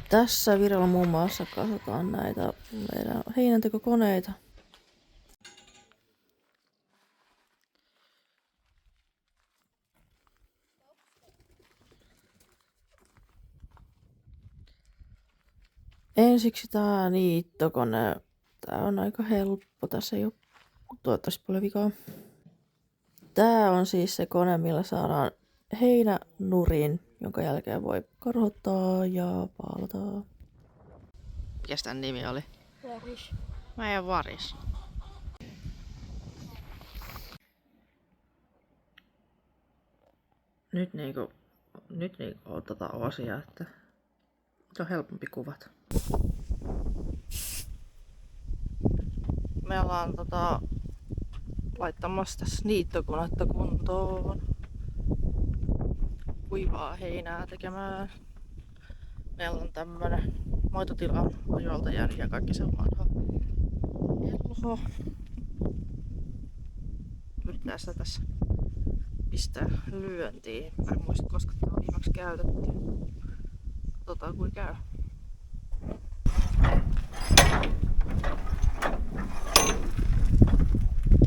Tässä Viralla muun muassa katsotaan näitä meidän heinäntekokoneita. Ensiksi tää niittokone. Tää on aika helppo. Tässä ei oo toivottavasti paljon vikaa. Tää on siis se kone, millä saadaan heinä nurin, jonka jälkeen voi karhottaa ja paalata. Mikäs tän nimi oli? Varis. Meidän Varis. Nyt niinku otetaan osia, että on helpompi kuvata. Me ollaan laittamassa tässä niittokonetta kuntoon. Kuivaa heinää tekemään. Meillä on tämmönen maitotilan ajoilta jäänyt ja kaikki se vanha elho. Yritetään sitä tässä pistää lyöntiin. Mä en muista koska tää on viimeksi käytetty. Katsotaan kuin käy.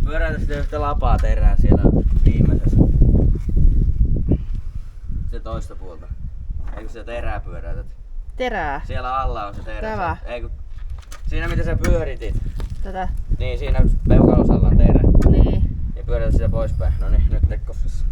Pyöräytä sitä yhtä lapaa terää siellä viimeisessä. Se toista puolta. Eikö sitä terää pyöräytät? Terää. Siellä alla on se terä. Tämä. Eikö? Siinä mitä sä pyöritit. Tätä. Niin siinä peukalosalla on terä. Niin. Ja pyörätä sitä poispäin. No niin, nyt tekkosessa.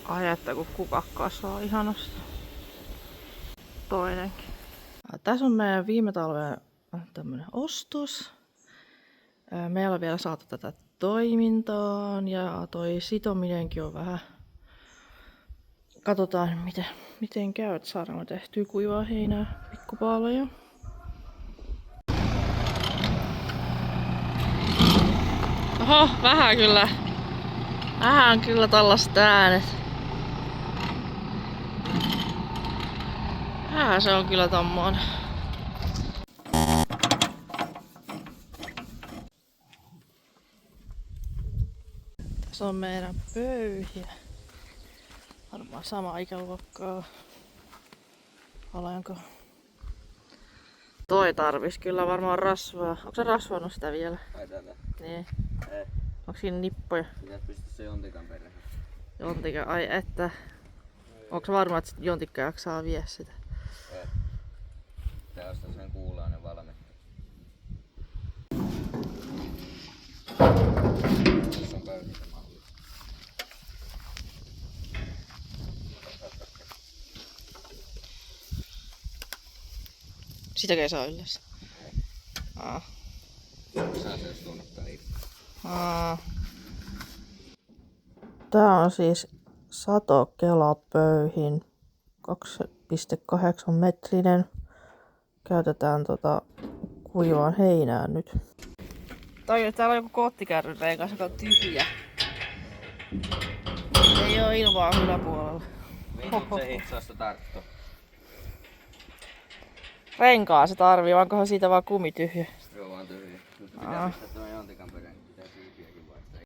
Ai että kun kuka kasvaa ihanasti. Toinenkin. Tässä on meidän viime talven tämmönen ostos. Meillä on vielä saatu tätä toimintaan ja toi sitominenkin on vähän. Katsotaan miten käy, että saadaan tehtyä kuivaa heinää, pikkupaaloja. Oho, vähän kyllä tällaiset äänet. Se on kyllä tommonen. Tässä on meidän pöyhiä. Varmaan sama ikäluokkaa. Olenko? Toi tarvis kyllä varmaan rasvaa. Onko sä rasvannut sitä vielä? Ai tätä? Niin. Ei. Onko siinä nippoja? Pitäis pistää se jontikan perään. Jontikka, ai että. Onko varma, että jontikka jaksaa vie sitä? Ei. Tää ostaa sen kuulainen valmiin. Tässä on pöyhitämalli. Sitäkö ei saa ylös? Saa se jos tunnottaa itse. Tää on siis satokelapöyhin 2,8 metrinen. Käytetään kuivaan heinään nyt. Täällä on joku kottikärryn rengas, joka on tyhjä. Ei oo ilmaa yläpuolella. Mihin se hitsausta tarttuu? Renkaa se tarvii, vai onkohan siitä vaan kumi tyhjä? Joo, vaan tyhjä. Mutta pitää pistää tämän jontikan perään, pitää tyhjäkin vaihtaa.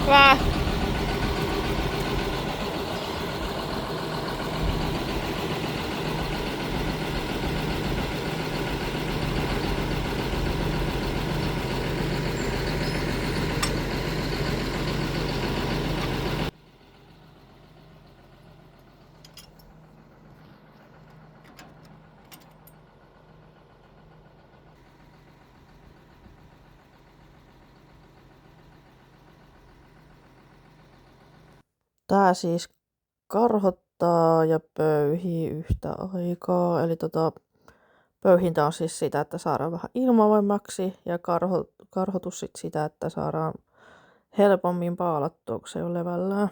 Hyvä! Tää siis karhottaa ja pöyhii yhtä aikaa. Eli pöyhintä on siis sitä, että saadaan vähän ilmavaimaksi ja karhotus sit sitä, että saadaan helpommin paalattua, kun se ei ole levällään.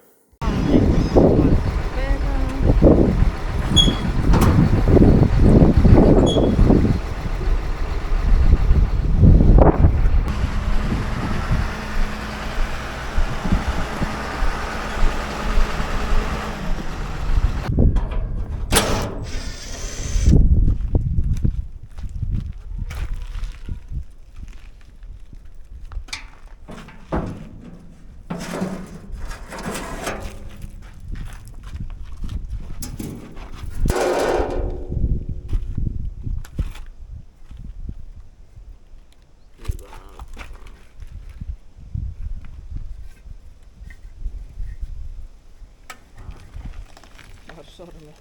Sormi.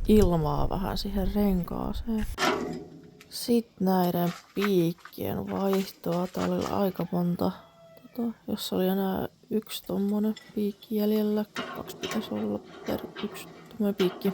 Ilmaa vähän siihen renkaaseen. Sitten näiden piikkien vaihtoa. Täällä oli aika monta. Jos oli enää yksi tommonen piikki jäljellä, 2 pitäisi olla per yksi tommonen piikki.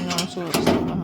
No suorastaan vähän.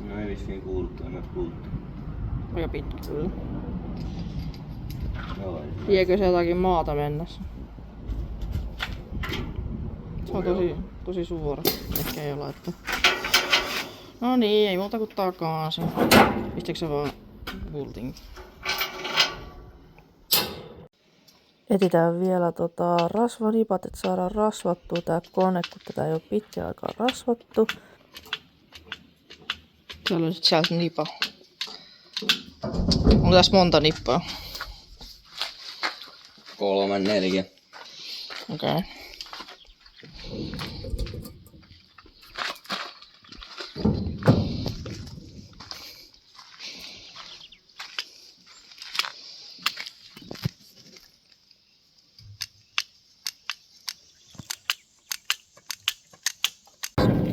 No ei vissiin kuulu tuonne pultti. Aika pitkä kyllä. Joo, ei. Viekö se jotakin maata mennessä? Se on tosi suora. Ehkä ei laittaa. No niin, ei muuta kuin takaisin. Pistikö se vaan pultin? Etitään vielä rasvanipat, että saadaan rasvattua tää kone, kun tätä ei ole pitkään aikaa rasvattu. Täällä on sit sieltä nipa. Onko tässä monta nippaa? 3, 4. Okei. Okay.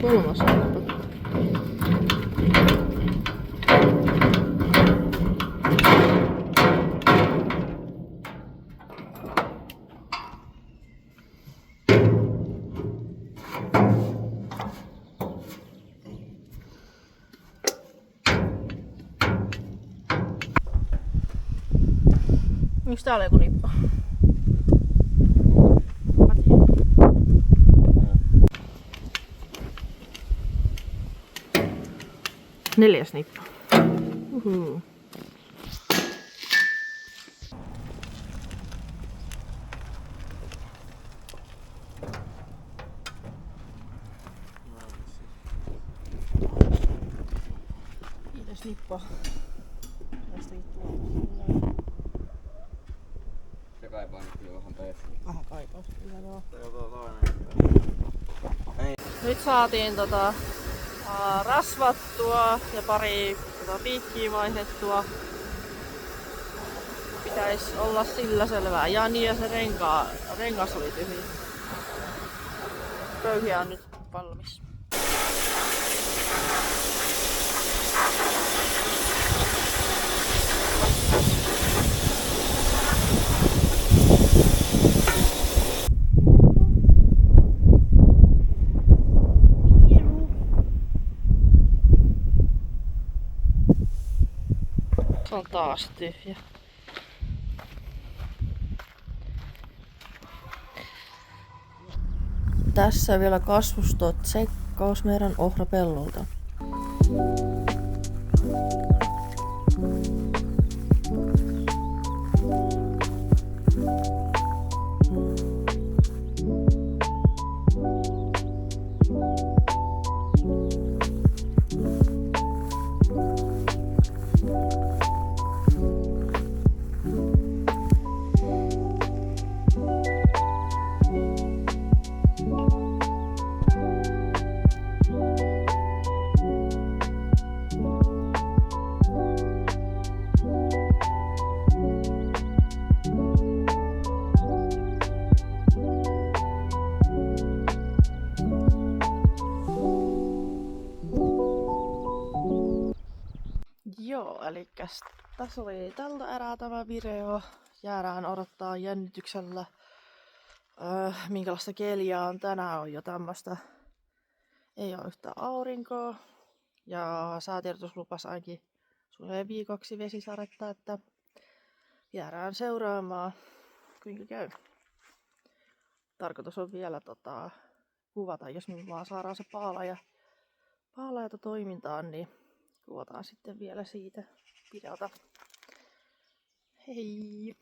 Kolmas nippa. Miks täällä on joku nippa? Neljäs nippa. Uhu. Kiitos nippa. Tästäkin tuolla. Se kaipaa nyt kyllä vähän päästä. Vähän kaipaa. Kyllä joo. Ei. Nyt saatiin rasvattua ja pari piikkiä vaihdettua. Pitäis olla sillä selvää. Ja niin, ja se rengas oli tyhjä. Pöyhiä on nyt valmis. taas tyhjä. Tässä vielä kasvustot tsekkaus meidän ohrapellolta. Joo, eli tässä oli tältä erää tämä video. Jäädään odottaa jännityksellä, minkälaista keliä on. Tänään on jo tämmöstä. Ei ole yhtään aurinkoa. Ja säätiedotus lupasi ainakin suunnilleen viikoksi vesisadetta, että jäädään seuraamaan, kuinka käy. Tarkoitus on vielä kuvata, jos me vaan saadaan se paalaja toimintaan, niin kuvataan sitten vielä siitä videota. Hei!